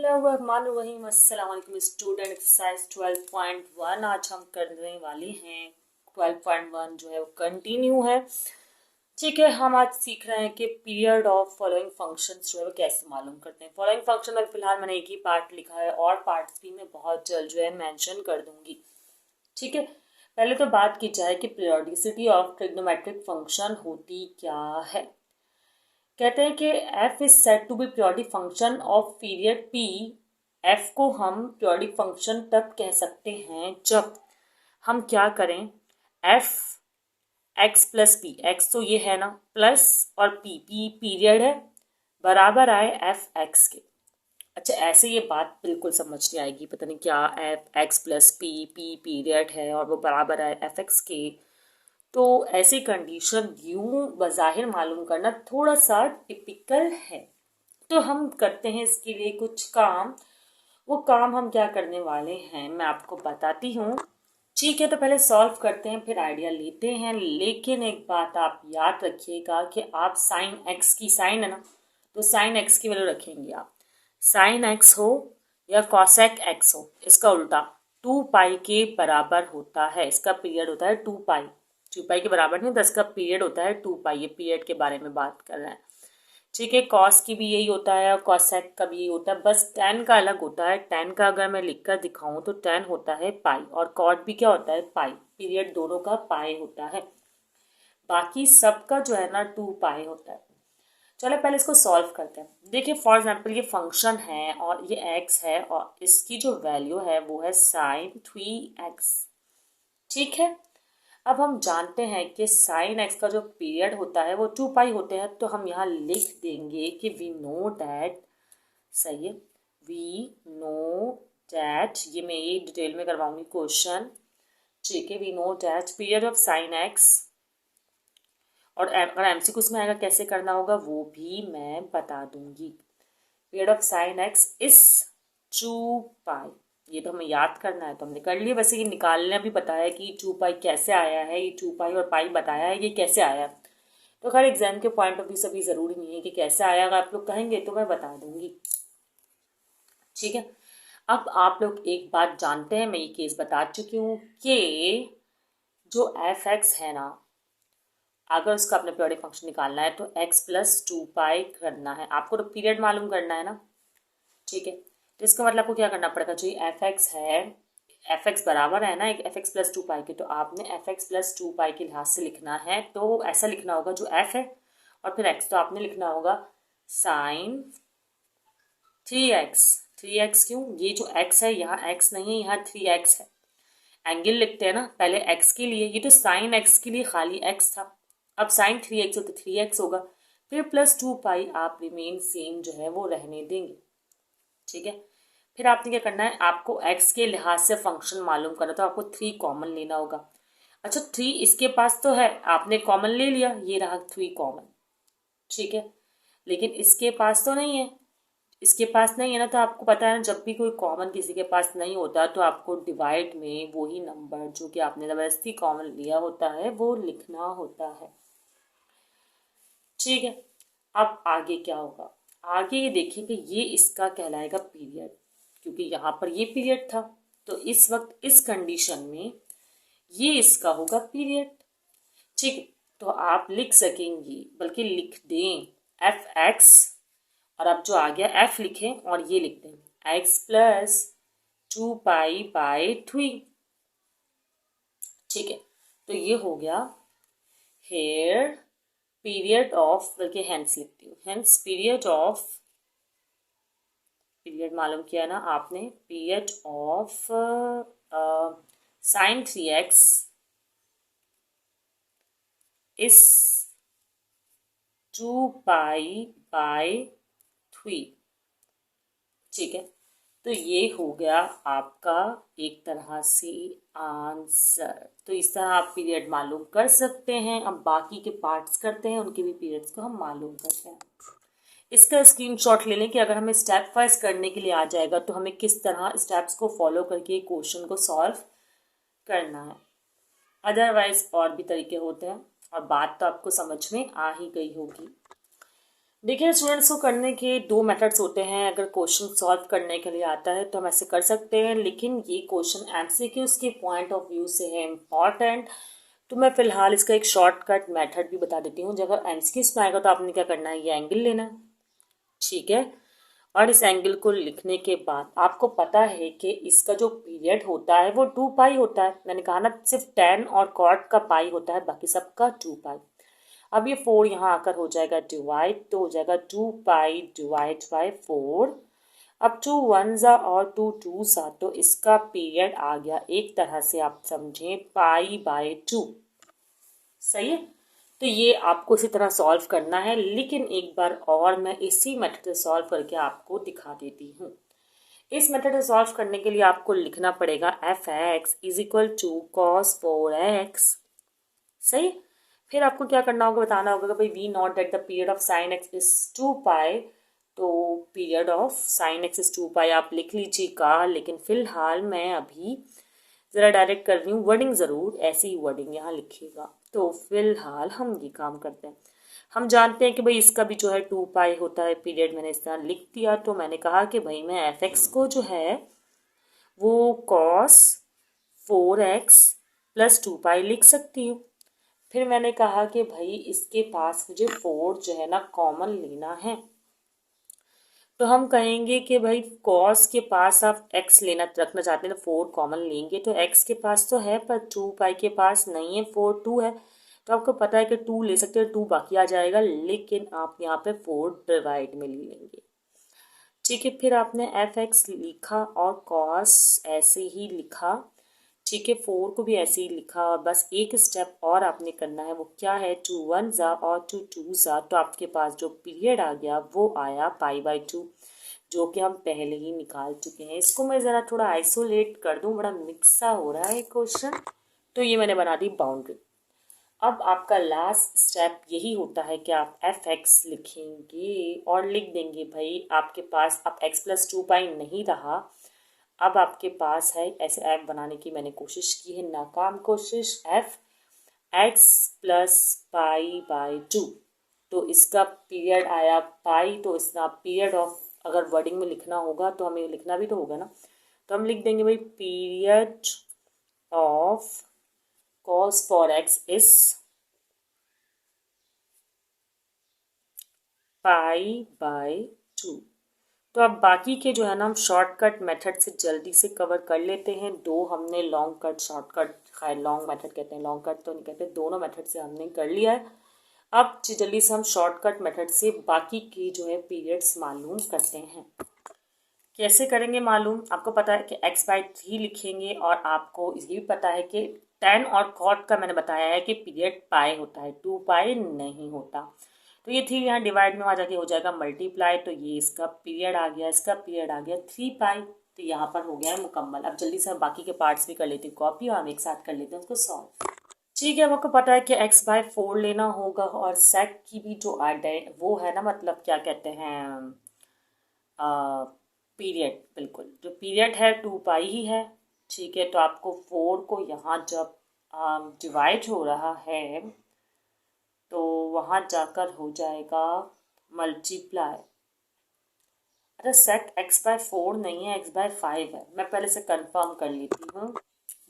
बिस्मिल्लाहिर्रहमानिर्रहीम। अस्सलाम वालेकुम स्टूडेंट। एक्सरसाइज 12.1 आज हम करने वाले हैं। 12.1 जो है वो कंटिन्यू है। ठीक है, हम आज सीख रहे हैं कि पीरियड ऑफ फॉलोइंग फंक्शंस जो है वो कैसे मालूम करते हैं। फॉलोइंग फंक्शन में फिलहाल मैंने एक ही पार्ट लिखा है और पार्ट्स भी मैं बहुत जल्द जो है मेंशन कर दूंगी। ठीक है, पहले तो बात की जाए कि पीरियोडिसिटी ऑफ ट्रिग्नोमेट्रिक फंक्शन होती क्या है। कहते हैं कि f is said to be periodic function of period p। f को हम पीरियोडिक फंक्शन तब कह सकते हैं जब हम क्या करें, f x plus P, x तो ये है ना, प्लस और p पीरियड है, बराबर आए f x के। अच्छा, ऐसे ये बात बिल्कुल समझ नहीं आएगी, पता नहीं क्या f x plus p period है और वो बराबर आए f x के। तो ऐसी कंडीशन यूं बज़ाहिर मालूम करना थोड़ा सा टिपिकल है। तो हम करते हैं इसके लिए कुछ काम। वो काम हम क्या करने वाले हैं मैं आपको बताती हूँ। ठीक है, तो पहले सॉल्व करते हैं फिर आइडिया लेते हैं। लेकिन एक बात आप याद रखिएगा कि आप साइन एक्स की, साइन है ना, तो साइन एक्स की वैल्यू रखेंगे आप। साइन एक्स हो या कॉसेक एक्स हो, इसका उल्टा 2 पाई के बराबर होता है। इसका पीरियड होता है 2 पाई। 2 पाई के बराबर नहीं, 10 का पीरियड होता है 2 पाई। ये पीरियड के बारे में बात कर रहे हैं। ठीक है, कॉस की भी यही होता है और कॉसेक का भी यही होता है, बस टेन का अलग होता है। टेन का अगर मैं लिख कर दिखाऊं तो टेन होता है पाई और कॉट भी क्या होता है, पाई। पीरियड दोनों का पाई होता है, बाकी सबका जो है ना 2 पाई होता है। चलो पहले इसको सॉल्व करते हैं। देखिए फॉर एग्जांपल ये फंक्शन है और ये x है और इसकी जो वैल्यू है वो है साइन 3x। ठीक है, अब हम जानते हैं कि साइन एक्स का जो पीरियड होता है वो 2 पाई होते हैं। तो हम यहाँ लिख देंगे कि वी नो डैट, सही है, वी नो डैट, ये मैं ये डिटेल में करवाऊंगी क्वेश्चन। ठीक है, we know that period of sine x, और अगर एमसीक्यू उसमें आएगा कैसे करना होगा वो भी मैं बता दूंगी। Period of sine x is 2 पाई, ये तो हमें याद करना है तो हमने कर लिया। वैसे ये निकालने भी बताया कि 2 पाई कैसे आया है, ये 2 पाई और पाई बताया है ये कैसे आया। तो खैर एग्जाम के पॉइंट ऑफ व्यू से भी ज़रूरी नहीं है कि कैसे आया, अगर आप लोग कहेंगे तो मैं बता दूंगी। ठीक है, अब आप लोग एक बात जानते हैं, मैं ये केस बता चुकी हूँ कि जो एफ एक्स है ना, अगर उसका अपने पीरियोडिक फंक्शन निकालना है तो x प्लस 2 पाई करना है। आपको तो पीरियड मालूम करना है ना। ठीक है, तो इसका मतलब आपको क्या करना पड़ेगा, जो एफ एक्स है, एफ एक्स बराबर है ना एक एफ एक्स प्लस 2 पाई के, तो आपने एफ एक्स प्लस 2 पाई के लिहाज से लिखना है। तो ऐसा लिखना होगा जो एफ है और फिर एक्स, तो आपने लिखना होगा साइन 3x। 3x क्यों, ये जो x है यहाँ x नहीं है, यहाँ 3x है। एंगल लिखते हैं ना पहले x के लिए, ये तो साइन x के लिए खाली x था, अब साइन 3x हो तो 3x होगा, फिर प्लस 2 पाई आप रिमेन सेम जो है वो रहने देंगे। ठीक है, फिर आपने क्या करना है, आपको x के लिहाज से फंक्शन मालूम करना, तो आपको 3 कॉमन लेना होगा। अच्छा 3 इसके पास तो है, आपने कॉमन ले लिया, ये रहा 3 कॉमन। ठीक है, लेकिन इसके पास तो नहीं है, इसके पास नहीं है ना, तो आपको पता है ना जब भी कोई कॉमन किसी के पास नहीं होता तो आपको डिवाइड में वही नंबर जो कि आपने ज़बरदस्ती कॉमन लिया होता है वो लिखना होता है। ठीक है, अब आगे क्या होगा, आगे ये देखिए कि ये इसका कहलाएगा पीरियड, क्योंकि यहाँ पर ये पीरियड था, तो इस वक्त इस कंडीशन में ये इसका होगा पीरियड। ठीक है, तो आप लिख सकेंगी, बल्कि लिख दें एफ एक्स, और अब जो आ गया एफ लिखें और ये लिख दें एक्स प्लस 2 पाई/3। ठीक है, तो ये हो गया हेयर पीरियड ऑफ, बल्कि हेंस लिखती हूँ, हेंस पीरियड ऑफ, पीरियड मालूम किया ना आपने, पीरियड ऑफ साइन 3x इस 2 पाई/3। ठीक है, तो ये हो गया आपका एक तरह से आंसर। तो इस तरह आप पीरियड मालूम कर सकते हैं। अब बाकी के पार्ट्स करते हैं, उनके भी पीरियड्स को हम मालूम करते हैं। इसका स्क्रीनशॉट ले लें कि अगर हमें स्टेप वाइज करने के लिए आ जाएगा तो हमें किस तरह स्टेप्स को फॉलो करके क्वेश्चन को सॉल्व करना है। अदरवाइज और भी तरीके होते हैं और बात तो आपको समझ में आ ही गई होगी। देखिए स्टूडेंट्स को करने के दो मेथड्स होते हैं। अगर क्वेश्चन सॉल्व करने के लिए आता है तो हम ऐसे कर सकते हैं, लेकिन ये क्वेश्चन एमसीक्यूज के पॉइंट ऑफ व्यू से है इम्पॉर्टेंट, तो मैं फिलहाल इसका एक शॉर्टकट मेथड भी बता देती हूँ। जब एमसीक्यूज में आएगा तो आपने क्या करना है, ये एंगल लेना है, ठीक है। और इस एंगल को लिखने के बाद आपको पता है कि इसका जो पीरियड होता है वो 2 पाई होता है। मैंने कहा ना, सिर्फ tan और कॉट का पाई होता है, बाकी सबका 2 पाई। अब ये 4 यहाँ आकर हो जाएगा डिवाइड, तो हो जाएगा 2 पाई डिवाइड बाय 4। अब 2 1 और 2 2 तो इसका पीरियड आ गया, एक तरह से आप समझें, पाई/2। सही है। तो ये आपको इसी तरह सॉल्व करना है, लेकिन एक बार और मैं इसी मेथड से सॉल्व करके आपको दिखा देती हूँ। इस मेथड से सॉल्व करने के लिए आपको लिखना पड़ेगा f(x) is equal to cos 4x। सही। फिर आपको क्या करना होगा, बताना होगा कि भाई we note that the period of sine x is 2 pi, तो period of sine x is 2 pi आप लिख लीजिएगा। लेकिन फिलहाल मैं अभी ज़रा डायरेक्ट कर रही हूँ, वर्डिंग ज़रूर ऐसी ही वर्डिंग यहाँ लिखिएगा। तो फिलहाल हम ये काम करते हैं। हम जानते हैं कि भाई इसका भी जो है 2 पाई होता है पीरियड, मैंने इस तरह लिख दिया। तो मैंने कहा कि भाई मैं f(x) को जो है वो cos 4x प्लस 2 पाई लिख सकती हूँ। फिर मैंने कहा कि भाई इसके पास मुझे 4 जो है ना कॉमन लेना है, तो हम कहेंगे कि भाई cos के पास आप x लेना रखना चाहते हैं तो 4 कॉमन लेंगे, तो x के पास तो है पर 2 पाई के पास नहीं है, 4 2 है, तो आपको पता है कि 2 ले सकते हैं, 2 बाकी आ जाएगा, लेकिन आप यहाँ पे 4 डिवाइड में ले लेंगे, ठीक है। फिर आपने f(x) लिखा और cos ऐसे ही लिखा, ठीक है। 4 को भी ऐसे ही लिखा, और बस एक स्टेप और आपने करना है, वो क्या है, 2 1 और 2 2 तो आपके पास जो पीरियड आ गया वो आया पाई/2, जो कि हम पहले ही निकाल चुके हैं। इसको मैं ज़रा थोड़ा आइसोलेट कर दूं, बड़ा मिक्सा हो रहा है क्वेश्चन। तो ये मैंने बना दी बाउंड्री। अब आपका लास्ट स्टेप यही होता है कि आप f(x) लिखेंगे और लिख देंगे भाई आपके पास अब x प्लस 2 पाई नहीं रहा, अब आपके पास है, ऐसे ऐप बनाने की मैंने कोशिश की है, नाकाम कोशिश, f(x प्लस पाई/2, तो इसका पीरियड आया पाई, तो इसका पीरियड ऑफ अगर वर्डिंग में लिखना होगा तो हमें लिखना भी तो होगा ना, तो हम लिख देंगे भाई period of cos 4x is पाई/2। तो अब बाकी के जो है ना हम शॉर्टकट मेथड से जल्दी से कवर कर लेते हैं। दो हमने लॉन्ग कट, शॉर्टकट, खैर लॉन्ग मेथड कहते हैं, लॉन्ग कट तो नहीं कहते, दोनों मेथड से हमने कर लिया है। अब जल्दी से हम शॉर्टकट मेथड से बाकी की जो है पीरियड्स मालूम करते हैं। कैसे करेंगे मालूम, आपको पता है कि x/3 लिखेंगे, और आपको ये भी पता है कि tan और cot का मैंने बताया है कि पीरियड पाई होता है, 2 पाई नहीं होता। तो ये 3 यहाँ डिवाइड में आ जाके हो जाएगा मल्टीप्लाई, तो ये इसका पीरियड आ गया, इसका पीरियड आ गया 3 पाई, तो यहाँ पर हो गया है मुकम्मल। अब जल्दी से हम बाकी के पार्ट्स भी कर लेते हैं कॉपी, और हम एक साथ कर लेते हैं उसको सॉल्व। ठीक है, अब आपको पता है कि x/4 लेना होगा, और sec की भी जो वो है ना, मतलब क्या कहते हैं, पीरियड, बिल्कुल जो पीरियड है 2 पाई ही है, ठीक है। तो आपको 4 को यहाँ जब डिवाइड हो रहा है तो वहाँ जाकर हो जाएगा मल्टीप्लाई। अच्छा, सेट x/4 नहीं है, x/5 है, मैं पहले से कंफर्म कर लेती हूँ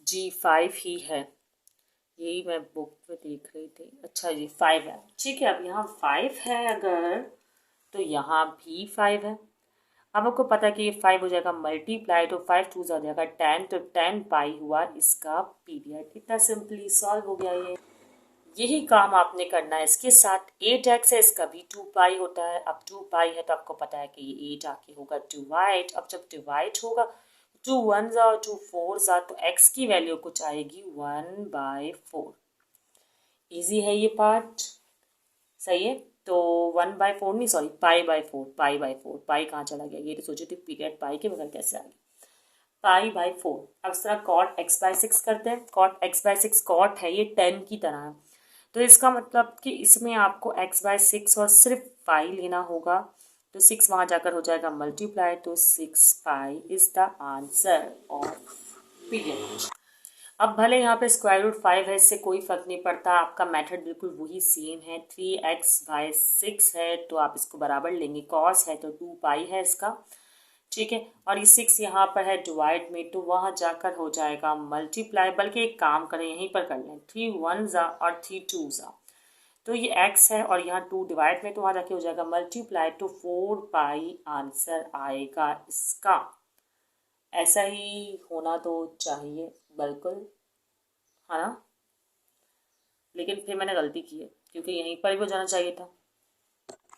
जी, 5 ही है, यही मैं बुक में देख रही थी। अच्छा जी 5 है, ठीक है। अब यहाँ 5 है अगर, तो यहाँ भी 5 है। अब आपको पता है कि ये 5 हो जाएगा मल्टीप्लाई, तो 5 2 हो जाएगा 10, तो 10 पाई हुआ इसका पीरियड। इतना सिंपली सॉल्व हो गया ये। यही काम आपने करना है इसके साथ। 8x है, इसका भी 2 पाई होता है। अब 2 पाई है तो आपको पता है कि ये 8 आके होगा डिवाइड। अब जब डिवाइड होगा 2 1 और 2 4 तो x की वैल्यू कुछ आएगी 1/4। इजी है ये पार्ट, सही है। तो 1/4 नहीं, सॉरी पाई/4, पाई/4, पाई कहाँ चला गया, ये तो सोची थी पीरियड पाई के बगैर कैसे आ गया, पाई/4। अब इस तरह cot x/6 करते हैं। cot x/6 cot है, ये 10 की तरह है, तो इसका मतलब कि इसमें आपको x/6 और सिर्फ पाई लेना होगा, तो 6 वहाँ जाकर हो जाएगा मल्टीप्लाई, तो 6 pi is the answer of period. अब भले यहाँ पे स्क्वायर रूट 5 है, इससे कोई फर्क नहीं पड़ता, आपका मेथड बिल्कुल वही सेम है। 3x/6 है तो आप इसको बराबर लेंगे, कॉस है तो 2 पाई है इसका, ठीक है। और ये 6 यहाँ पर है डिवाइड में, तो वहाँ जाकर हो जाएगा मल्टीप्लाई। बल्कि एक काम करें, यहीं पर कर लें, 3 1 और 3 2 तो ये x है और यहाँ 2 डिवाइड में, तो वहाँ जाके हो जाएगा मल्टीप्लाई, तो 4 पाई आंसर आएगा इसका। ऐसा ही होना तो चाहिए बिल्कुल, है ना। लेकिन फिर मैंने गलती की है क्योंकि यहीं पर भी हो जाना चाहिए था।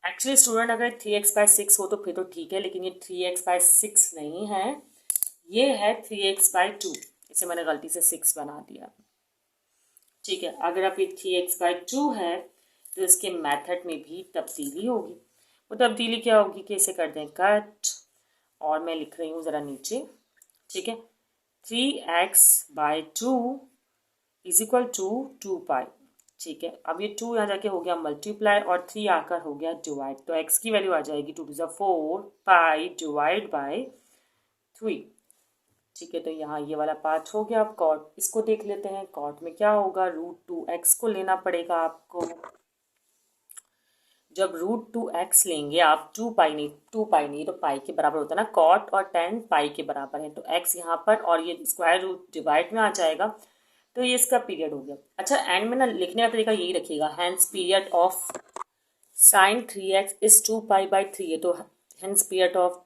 एक्चुअली स्टूडेंट अगर 3x/6 हो तो फिर तो ठीक है, लेकिन ये 3x/6 नहीं है, ये है 3x/2। इसे मैंने गलती से 6 बना दिया, ठीक है। अगर आप ये 3x/2 है तो इसके मेथड में भी तब्दीली होगी। वो तब्दीली क्या होगी कि इसे कर दें कट, और मैं लिख रही हूँ ज़रा नीचे, ठीक है। 3x/2 इज इक्वल टू 2 पाई, ठीक है। अब ये 2 यहाँ जाके हो गया मल्टीप्लाई और 3 आकर हो गया डिवाइड, तो x की वैल्यू आ जाएगी 2 टू 4 पाई डिवाइड बाई 3, ठीक है। तो यहाँ ये वाला पार्ट हो गया। अब कॉट इसको देख लेते हैं, कॉट में क्या होगा, √2x को लेना पड़ेगा आपको। जब √2x लेंगे आप, 2 पाई नहीं तो पाई के बराबर होता है ना, कॉट और tan पाई के बराबर है, तो x यहाँ पर और ये स्क्वायर रूट डिवाइड में आ जाएगा, तो ये इसका पीरियड हो गया। अच्छा, एंड में ना लिखने का तरीका यही रखिएगा, hence period of sin 3x is 2 pi है, तो hence period of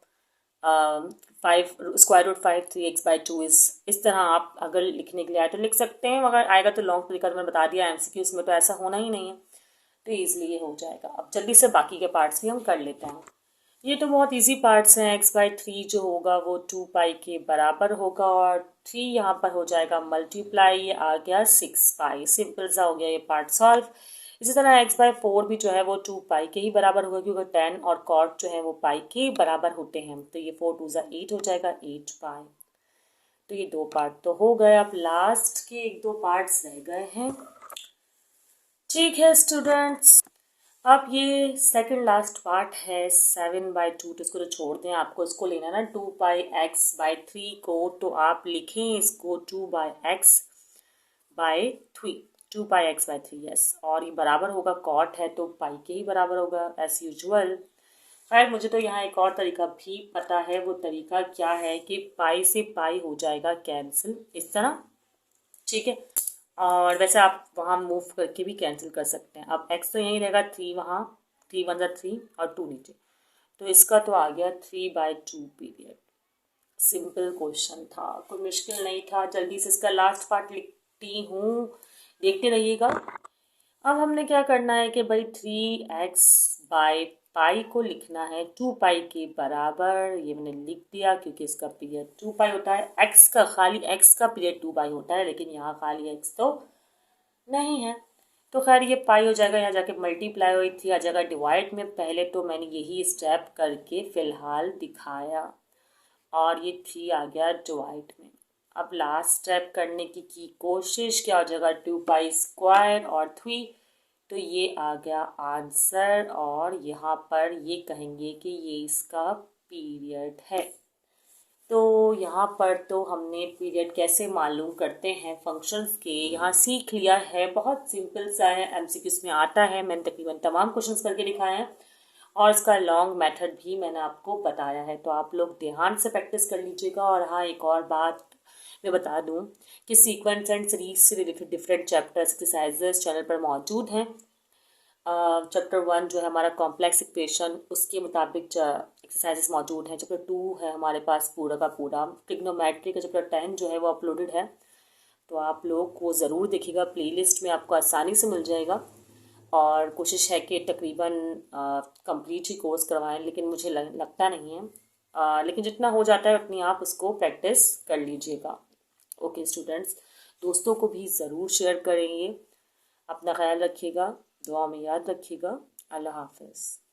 5 square root 5 3x/2 इस तरह आप अगर लिखने के लिए आए तो लिख सकते हैं, मगर आएगा तो लॉन्ग तरीका तो मैंने बता दिया, MCQs में तो ऐसा होना ही नहीं है, तो ईजिली ये हो जाएगा। अब जल्दी से बाकी के पार्ट्स भी हम कर लेते हैं। ये तो बहुत इजी पार्ट्स हैं। x/3 जो होगा वो 2 पाई के बराबर होगा और 3 यहाँ पर हो जाएगा मल्टीप्लाई, ये आ गया 6 पाई। सिंपल सा हो गया ये पार्ट सॉल्व। इसी तरह x/4 भी जो है वो 2 पाई के ही बराबर होगा, क्योंकि tan और cot जो है वो पाई के बराबर होते हैं, तो ये 4 2 8 हो जाएगा, 8 पाई। तो ये 2 पार्ट तो हो गए, अब लास्ट के 1-2 पार्ट्स रह गए हैं, ठीक है स्टूडेंट्स। अब ये सेकंड लास्ट पार्ट है 7/2, तो इसको तो छोड़ दें, आपको इसको लेना ना 2πx/3 को, तो आप लिखें इसको 2/x/3, 2πx/3 यस, और ये बराबर होगा कॉट है तो पाई के ही बराबर होगा एज यूजुअल। खैर मुझे तो यहाँ एक और तरीका भी पता है, वो तरीका क्या है कि पाई से पाई हो जाएगा कैंसिल इस तरह, ठीक है। और वैसे आप वहाँ मूव करके भी कैंसिल कर सकते हैं। अब x तो यहीं रहेगा, 3 वहाँ, 3 1 3 और 2 नीचे, तो इसका तो आ गया 3/2 पीरियड। सिंपल क्वेश्चन था, कोई मुश्किल नहीं था। जल्दी से इसका लास्ट पार्ट लिखती हूँ, देखते रहिएगा। अब हमने क्या करना है कि भाई 3x/पाई को लिखना है 2 पाई के बराबर, ये मैंने लिख दिया क्योंकि इसका पीरियड 2 पाई होता है। खाली x का पीरियड 2 पाई होता है, लेकिन यहाँ खाली x तो नहीं है, तो खैर ये पाई हो जाएगा, यहाँ जाके मल्टीप्लाई हुई थी आ जाएगा डिवाइड में। पहले तो मैंने यही स्टेप करके फ़िलहाल दिखाया और ये 3 आ गया डिवाइड में। अब लास्ट स्टेप करने की कोशिश, क्या हो जाएगा 2 पाई स्क्वायर और 3, तो ये आ गया आंसर, और यहाँ पर ये कहेंगे कि ये इसका पीरियड है। तो यहाँ पर तो हमने पीरियड कैसे मालूम करते हैं फंक्शंस के यहाँ सीख लिया है, बहुत सिंपल सा है, MCQs में आता है, मैंने तकरीबन तमाम क्वेश्चंस करके दिखाए हैं और इसका लॉन्ग मेथड भी मैंने आपको बताया है, तो आप लोग ध्यान से प्रैक्टिस कर लीजिएगा। और हाँ, एक और बात मैं बता दूं कि सीक्वेंस एंड सीरीज से related different chapters exercises channel पर मौजूद हैं। चैप्टर 1 जो है हमारा कॉम्प्लेक्स इक्वेशन, उसके मुताबिक एक्सरसाइजेस मौजूद हैं। चैप्टर 2 है हमारे पास पूरा का पूरा। ट्रिग्नोमेट्री का चैप्टर 10 जो है वो अपलोडेड है, तो आप लोग वो ज़रूर देखिएगा, प्लेलिस्ट में आपको आसानी से मिल जाएगा। और कोशिश है कि तकरीबन कंप्लीट ही कोर्स करवाएं, लेकिन मुझे लगता नहीं है, लेकिन जितना हो जाता है उतनी आप उसको प्रैक्टिस कर लीजिएगा। ओके स्टूडेंट्स, दोस्तों को भी ज़रूर शेयर करेंगे। अपना ख्याल रखिएगा, दुआ में याद रखिएगा। अल्लाह हाफ़िज़।